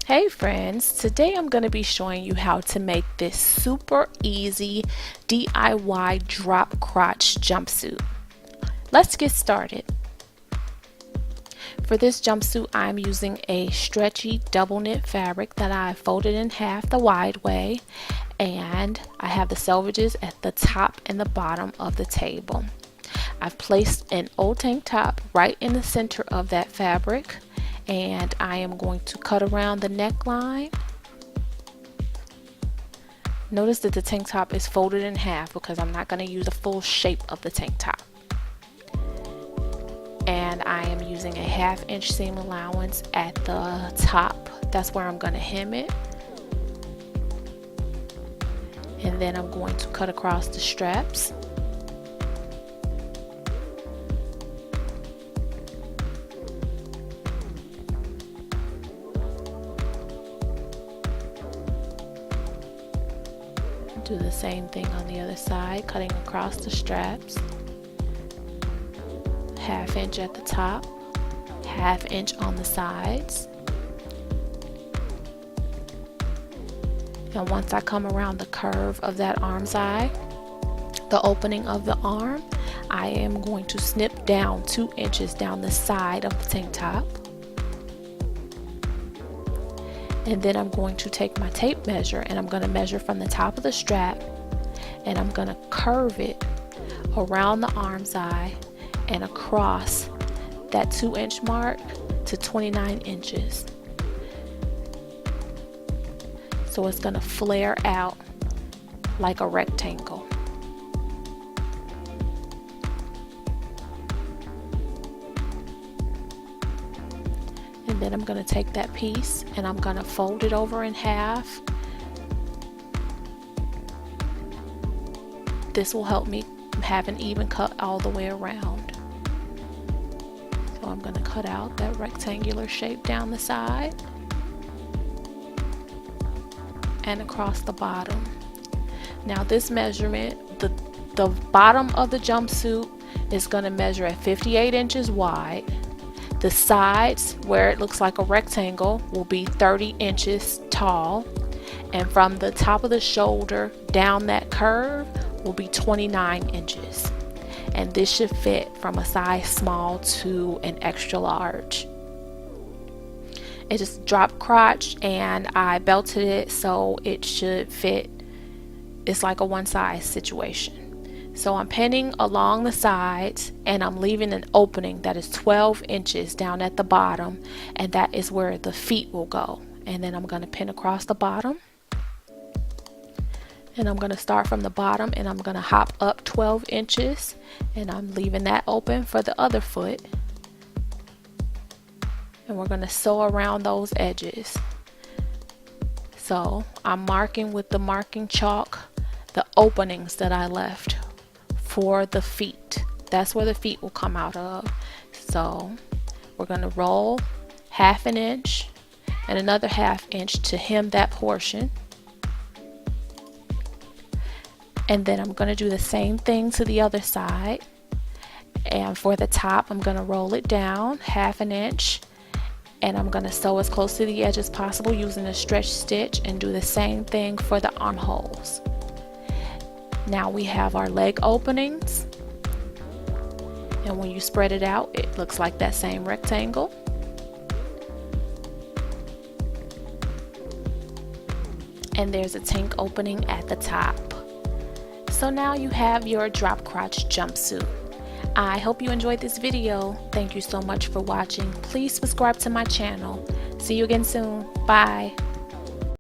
Hey friends, today I'm going to be showing you how to make this super easy DIY drop crotch jumpsuit. Let's get started. For this jumpsuit, I'm using a stretchy double knit fabric that I folded in half the wide way, and I have the selvages at the top and the bottom of the table. I've placed an old tank top right in the center of that fabric, and I am going to cut around the neckline. Notice that the tank top is folded in half because I'm not going to use the full shape of the tank top. And I am using a 1/2 inch seam allowance at the top. That's where I'm going to hem it. And then I'm going to cut across the straps. Do the same thing on the other side, cutting across the straps. 1/2 inch at the top, 1/2 inch on the sides. And once I come around the curve of that arm's eye, the opening of the arm, I am going to snip down 2 inches down the side of the tank top. And then I'm going to take my tape measure and I'm going to measure from the top of the strap, and I'm going to curve it around the arm's eye and across that 2 inch mark to 29 inches. So it's going to flare out like a rectangle. And then I'm going to take that piece and I'm going to fold it over in half. This will help me have an even cut all the way around. So I'm going to cut out that rectangular shape down the side and across the bottom. Now this measurement, the bottom of the jumpsuit is going to measure at 58 inches wide. The sides, where it looks like a rectangle, will be 30 inches tall, and from the top of the shoulder down that curve will be 29 inches. And this should fit from a size small to an extra large. It just drop crotch, and I belted it so it should fit. It's like a one size situation. So I'm pinning along the sides and I'm leaving an opening that is 12 inches down at the bottom, and that is where the feet will go. And then I'm going to pin across the bottom, and I'm going to start from the bottom and I'm going to hop up 12 inches, and I'm leaving that open for the other foot, and we're going to sew around those edges. So I'm marking with the marking chalk the openings that I left for the feet. That's where the feet will come out of. So we're going to roll 1/2 inch and another 1/2 inch to hem that portion. And then I'm going to do the same thing to the other side. And for the top, I'm going to roll it down 1/2 inch, and I'm going to sew as close to the edge as possible using a stretch stitch, and do the same thing for the armholes. Now we have our leg openings, and when you spread it out, it looks like that same rectangle. And there's a tank opening at the top. So now you have your drop crotch jumpsuit. I hope you enjoyed this video. Thank you so much for watching. Please subscribe to my channel. See you again soon. Bye.